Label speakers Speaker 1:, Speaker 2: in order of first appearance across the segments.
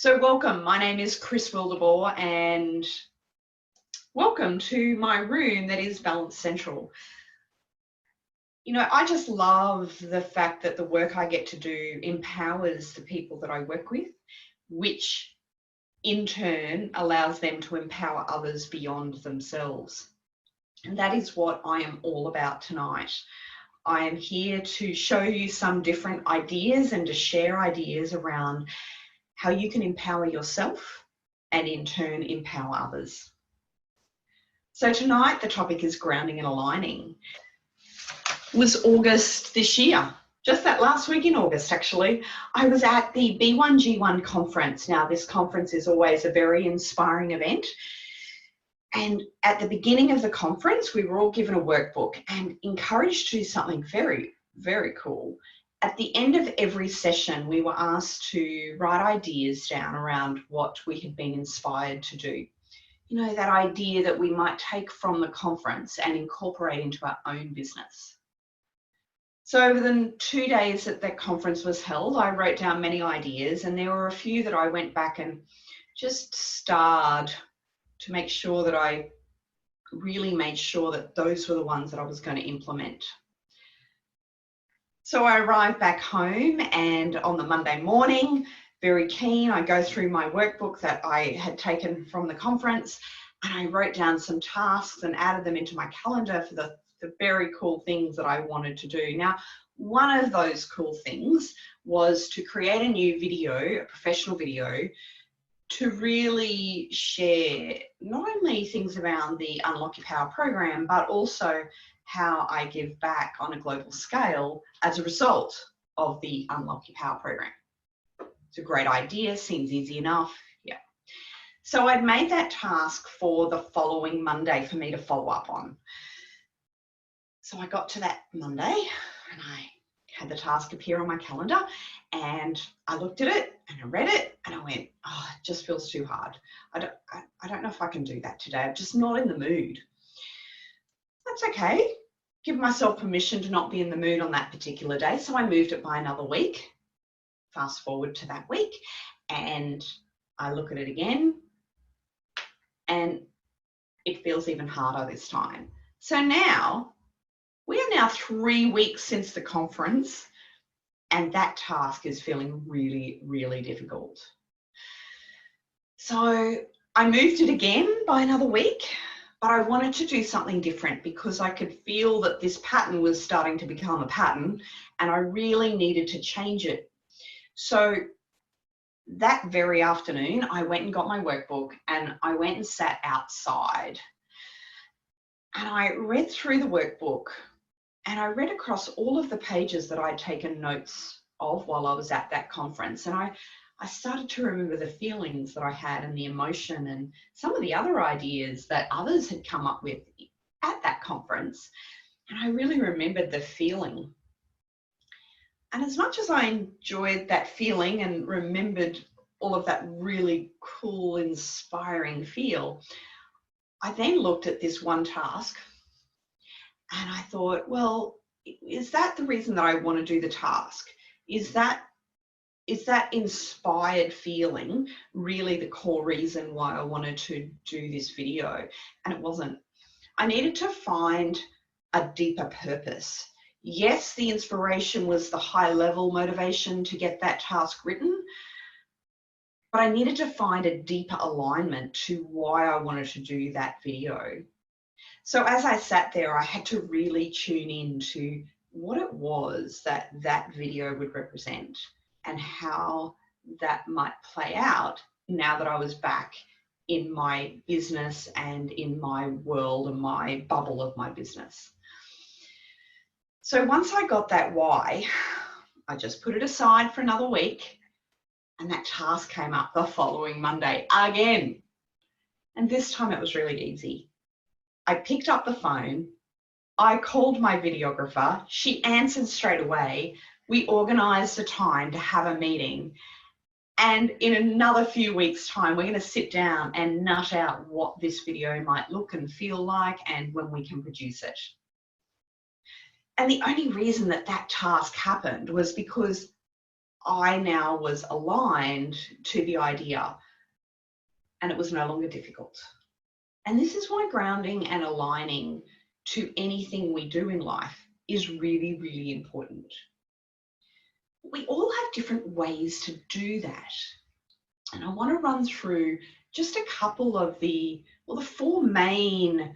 Speaker 1: So welcome, my name is Chris Wildeboer and welcome to my room that is Balance Central. You know, I just love the fact that the work I get to do empowers the people that I work with, which in turn allows them to empower others beyond themselves. And that is what I am all about tonight. I am here to show you some different ideas and to share ideas around how you can empower yourself and in turn empower others. So tonight the topic is grounding and aligning. It was August this year, just that last week in August actually, I was at the B1G1 conference. Now this conference is always a very inspiring event. And at the beginning of the conference, we were all given a workbook and encouraged to do something very, very cool. At the end of every session, we were asked to write ideas down around what we had been inspired to do. You know, that idea that we might take from the conference and incorporate into our own business. So over the 2 days that that conference was held, I wrote down many ideas, and there were a few that I went back and just starred to make sure that I really made sure that those were the ones that I was going to implement. So I arrived back home, and on the Monday morning, very keen, I go through my workbook that I had taken from the conference, and I wrote down some tasks and added them into my calendar for the very cool things that I wanted to do. Now, one of those cool things was to create a new video, a professional video, to really share not only things around the Unlock Your Power program, but also how I give back on a global scale as a result of the Unlock Your Power program. It's a great idea, seems easy enough, yeah. So I'd made that task for the following Monday for me to follow up on. So I got to that Monday and I had the task appear on my calendar, and I looked at it and I read it and I went, oh, it just feels too hard. I don't know if I can do that today. I'm just not in the mood. That's okay. Give myself permission to not be in the mood on that particular day. So I moved it by another week. Fast forward to that week and I look at it again and it feels even harder this time. So now we are now 3 weeks since the conference, and that task is feeling really, really difficult. So I moved it again by another week, but I wanted to do something different because I could feel that this pattern was starting to become a pattern and I really needed to change it. So that very afternoon, I went and got my workbook and I went and sat outside. And I read through the workbook and I read across all of the pages that I'd taken notes of while I was at that conference. And I started to remember the feelings that I had and the emotion and some of the other ideas that others had come up with at that conference. And I really remembered the feeling. And as much as I enjoyed that feeling and remembered all of that really cool, inspiring feel, I then looked at this one task and I thought, well, is that the reason that I want to do the task? Is that inspired feeling really the core reason why I wanted to do this video? And it wasn't. I needed to find a deeper purpose. Yes, the inspiration was the high level motivation to get that task written, but I needed to find a deeper alignment to why I wanted to do that video. So as I sat there, I had to really tune in to what it was that that video would represent and how that might play out now that I was back in my business and in my world and my bubble of my business. So once I got that why, I just put it aside for another week, and that task came up the following Monday again. And this time it was really easy. I picked up the phone, I called my videographer, she answered straight away, we organised a time to have a meeting, and in another few weeks' time we're going to sit down and nut out what this video might look and feel like and when we can produce it. And the only reason that that task happened was because I now was aligned to the idea and it was no longer difficult. And this is why grounding and aligning to anything we do in life is really, really important. We all have different ways to do that. And I want to run through just a couple of the four main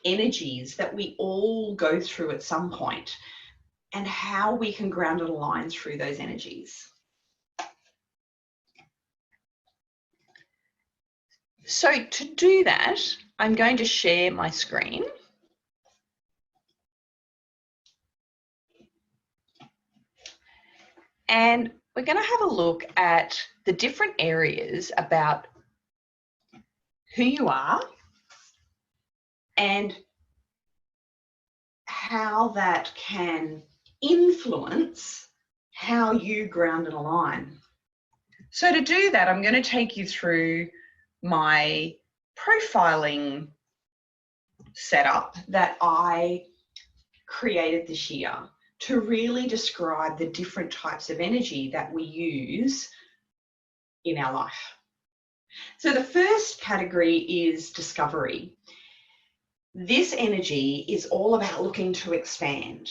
Speaker 1: energies that we all go through at some point and how we can ground and align through those energies. So to do that, I'm going to share my screen. And we're going to have a look at the different areas about who you are and how that can influence how you ground and align. So to do that, I'm going to take you through my profiling setup that I created this year to really describe the different types of energy that we use in our life. So the first category is discovery. This energy is all about looking to expand.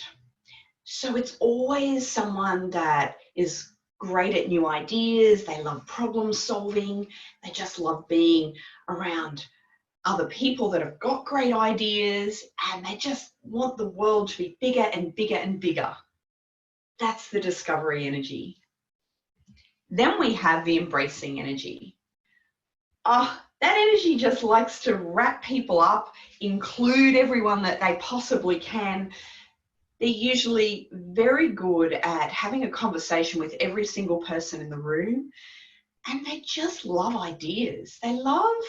Speaker 1: So it's always someone that is great at new ideas. They love problem solving. They just love being around other people that have got great ideas, and they just want the world to be bigger and bigger and bigger. That's the discovery energy. Then we have the embracing energy. That energy just likes to wrap people up, include everyone that they possibly can. They're usually very good at having a conversation with every single person in the room, and they just love ideas. They love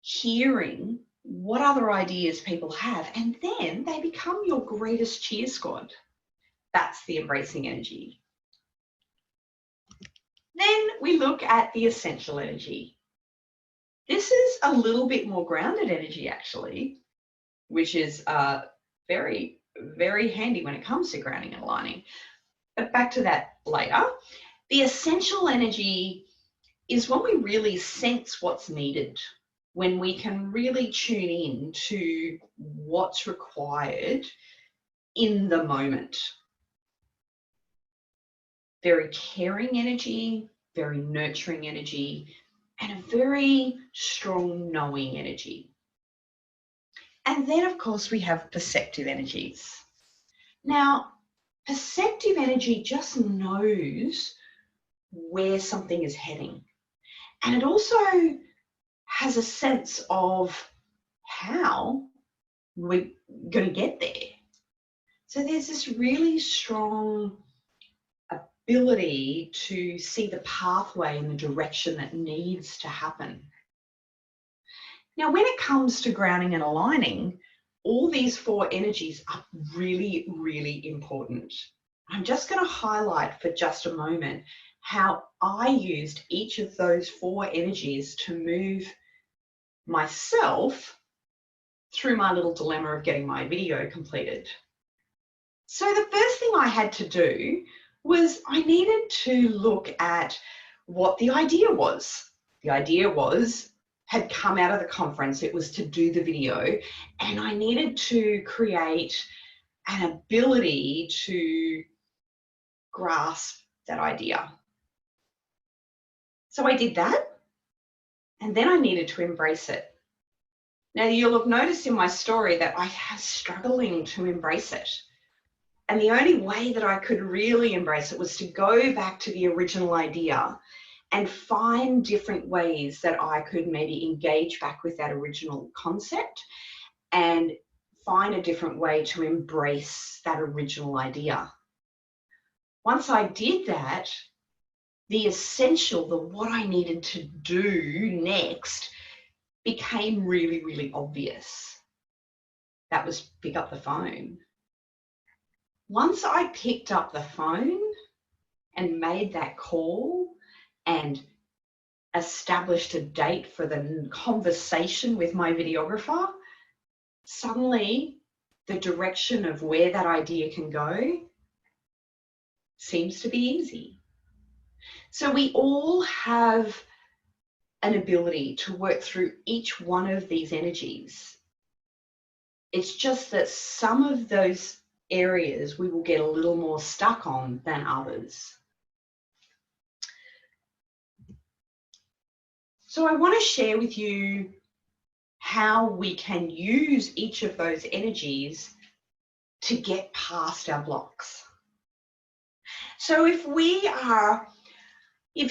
Speaker 1: hearing what other ideas people have, and then they become your greatest cheer squad. That's the embracing energy. Then we look at the essential energy. This is a little bit more grounded energy actually, which is very, very handy when it comes to grounding and aligning. But back to that later. The essential energy is when we really sense what's needed, when we can really tune in to what's required in the moment. Very caring energy, very nurturing energy, and a very strong knowing energy. And then, of course, we have perceptive energies. Now, perceptive energy just knows where something is heading. And it also has a sense of how we're going to get there. So there's this really strong ability to see the pathway and the direction that needs to happen. Now, when it comes to grounding and aligning, all these four energies are really, really important. I'm just going to highlight for just a moment how I used each of those four energies to move myself through my little dilemma of getting my video completed. So the first thing I had to do was I needed to look at what the idea was. The idea had come out of the conference. It was to do the video, and I needed to create an ability to grasp that idea. So I did that, and then I needed to embrace it. Now, you'll have noticed in my story that I was struggling to embrace it. And the only way that I could really embrace it was to go back to the original idea and find different ways that I could maybe engage back with that original concept and find a different way to embrace that original idea. Once I did that, the essential, what I needed to do next became really, really obvious. That was pick up the phone. Once I picked up the phone and made that call and established a date for the conversation with my videographer, suddenly the direction of where that idea can go seems to be easy. So we all have an ability to work through each one of these energies. It's just that some of those areas we will get a little more stuck on than others. So I want to share with you how we can use each of those energies to get past our blocks. So if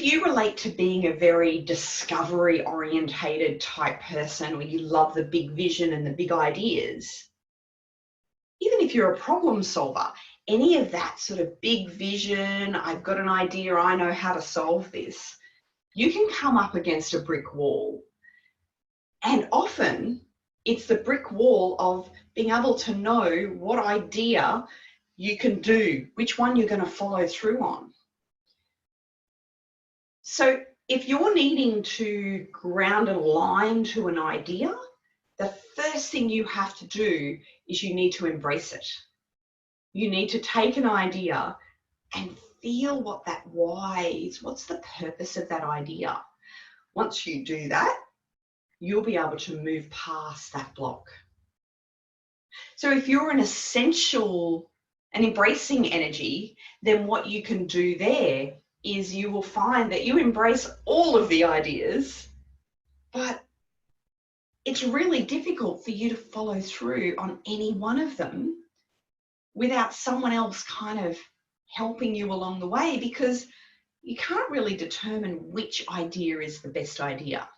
Speaker 1: you relate to being a very discovery orientated type person, or you love the big vision and the big ideas, even if you're a problem solver, any of that sort of big vision, I've got an idea, I know how to solve this, you can come up against a brick wall. And often it's the brick wall of being able to know what idea you can do, which one you're going to follow through on. So if you're needing to ground and align to an idea, the first thing you have to do is you need to embrace it. You need to take an idea and feel what that why is. What's the purpose of that idea? Once you do that, you'll be able to move past that block. So if you're an embracing energy, then what you can do there is you will find that you embrace all of the ideas, but it's really difficult for you to follow through on any one of them without someone else kind of helping you along the way, because you can't really determine which idea is the best idea.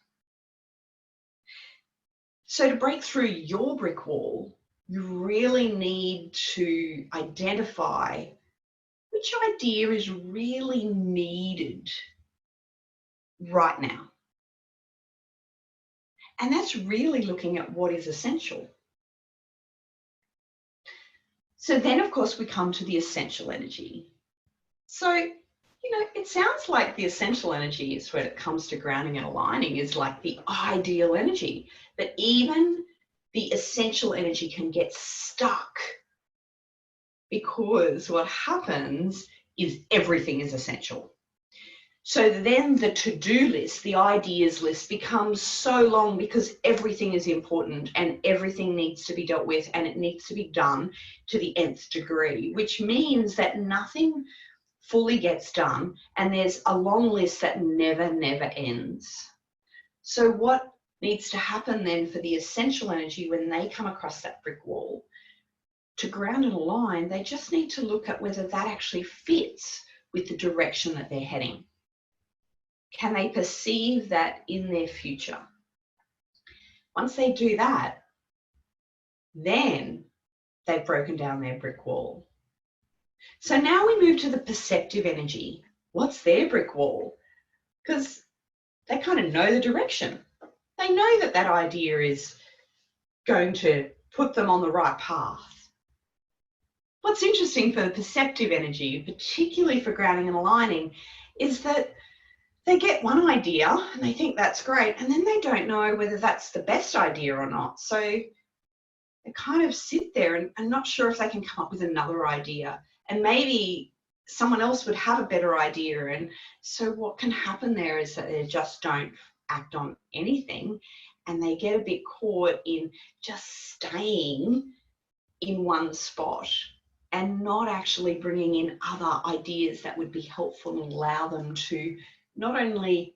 Speaker 1: So to break through your brick wall, you really need to identify which idea is really needed right now. And that's really looking at what is essential. So then, of course, we come to the essential energy. So, it sounds like the essential energy is when it comes to grounding and aligning is like the ideal energy, but even the essential energy can get stuck, because what happens is everything is essential. So then the to-do list, the ideas list, becomes so long because everything is important and everything needs to be dealt with and it needs to be done to the nth degree, which means that nothing fully gets done and there's a long list that never ends. So what needs to happen then for the essential energy when they come across that brick wall? To ground and align, they just need to look at whether that actually fits with the direction that they're heading. Can they perceive that in their future? Once they do that, then they've broken down their brick wall. So now we move to the perceptive energy. What's their brick wall? Because they kind of know the direction. They know that that idea is going to put them on the right path. What's interesting for the perceptive energy, particularly for grounding and aligning, is that they get one idea and they think that's great, and then they don't know whether that's the best idea or not. So they kind of sit there and not sure if they can come up with another idea. And maybe someone else would have a better idea. And so what can happen there is that they just don't act on anything, and they get a bit caught in just staying in one spot and not actually bringing in other ideas that would be helpful and allow them to not only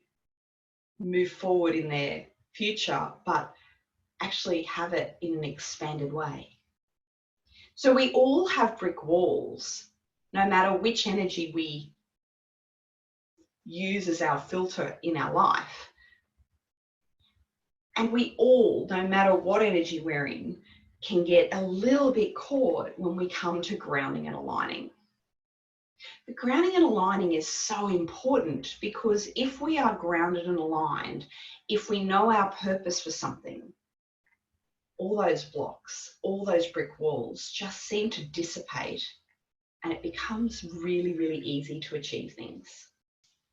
Speaker 1: move forward in their future, but actually have it in an expanded way. So we all have brick walls, no matter which energy we use as our filter in our life. And we all, no matter what energy we're in, can get a little bit caught when we come to grounding and aligning. But grounding and aligning is so important, because if we are grounded and aligned, if we know our purpose for something, all those blocks, all those brick walls just seem to dissipate, and it becomes really easy to achieve things.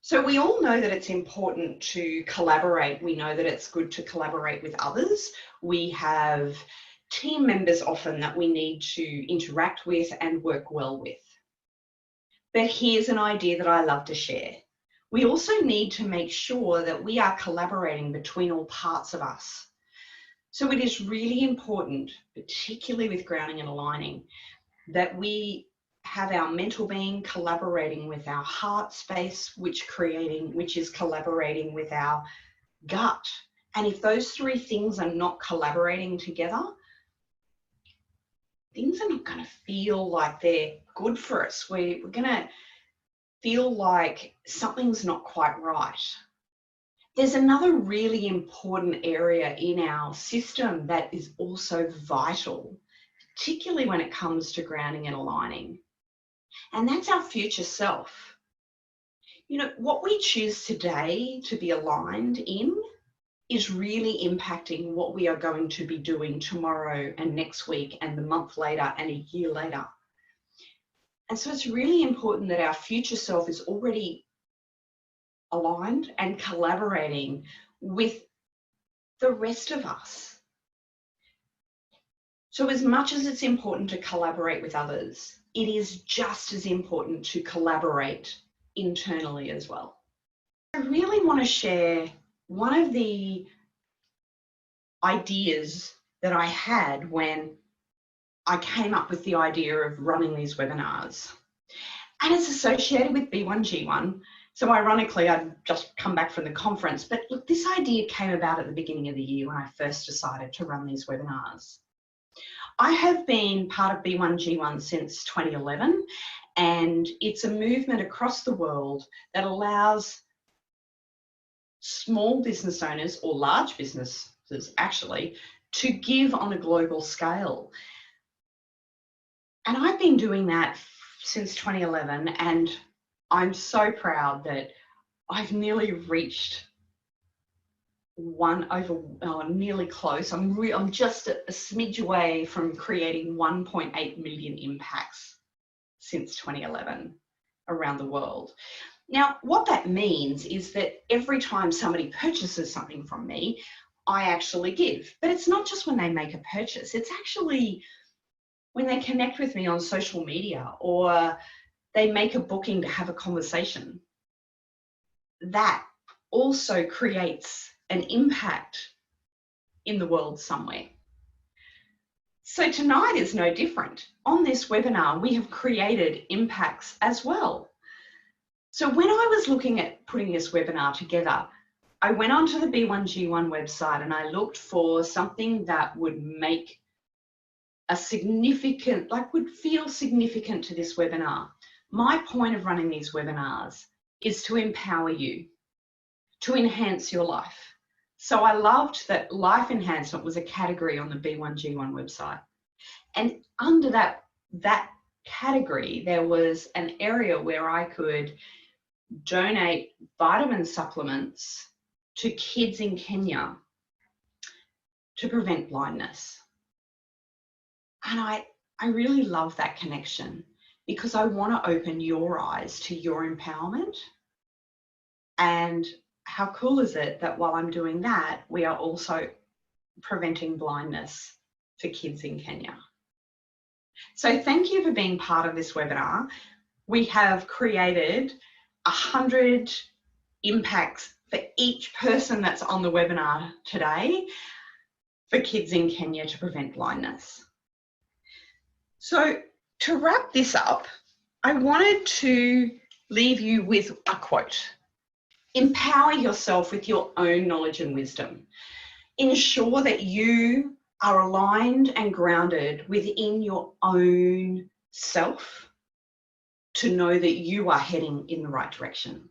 Speaker 1: So we all know that it's important to collaborate. We know that it's good to collaborate with others. We have team members often that we need to interact with and work well with. But here's an idea that I love to share. We also need to make sure that we are collaborating between all parts of us. So it is really important, particularly with grounding and aligning, that we have our mental being collaborating with our heart space, which is collaborating with our gut. And if those three things are not collaborating together, things are not going to feel like they're good for us. We're going to feel like something's not quite right. There's another really important area in our system that is also vital, particularly when it comes to grounding and aligning, and that's our future self. You know, what we choose today to be aligned in is really impacting what we are going to be doing tomorrow and next week and the month later and a year later. And so it's really important that our future self is already aligned and collaborating with the rest of us. So as much as it's important to collaborate with others, it is just as important to collaborate internally as well. I really want to share one of the ideas that I had when I came up with the idea of running these webinars. And it's associated with B1G1. So ironically, I'd just come back from the conference, but look, this idea came about at the beginning of the year when I first decided to run these webinars. I have been part of B1G1 since 2011, and it's a movement across the world that allows small business owners, or large businesses actually, to give on a global scale. And I've been doing that since 2011, and I'm so proud that I've nearly reached nearly close. I'm just a smidge away from creating 1.8 million impacts since 2011 around the world. Now, what that means is that every time somebody purchases something from me, I actually give. But it's not just when they make a purchase, it's actually when they connect with me on social media or they make a booking to have a conversation. That also creates an impact in the world somewhere. So tonight is no different. On this webinar, we have created impacts as well. So when I was looking at putting this webinar together, I went onto the B1G1 website and I looked for something that would make a significant, would feel significant to this webinar. My point of running these webinars is to empower you, to enhance your life. So I loved that life enhancement was a category on the B1G1 website. And under that category, there was an area where I could donate vitamin supplements to kids in Kenya to prevent blindness. And I really love that connection because I want to open your eyes to your empowerment. And how cool is it that while I'm doing that, we are also preventing blindness for kids in Kenya. So thank you for being part of this webinar. We have created 100 impacts for each person that's on the webinar today for kids in Kenya to prevent blindness. So to wrap this up, I wanted to leave you with a quote. Empower yourself with your own knowledge and wisdom. Ensure that you are aligned and grounded within your own self to know that you are heading in the right direction.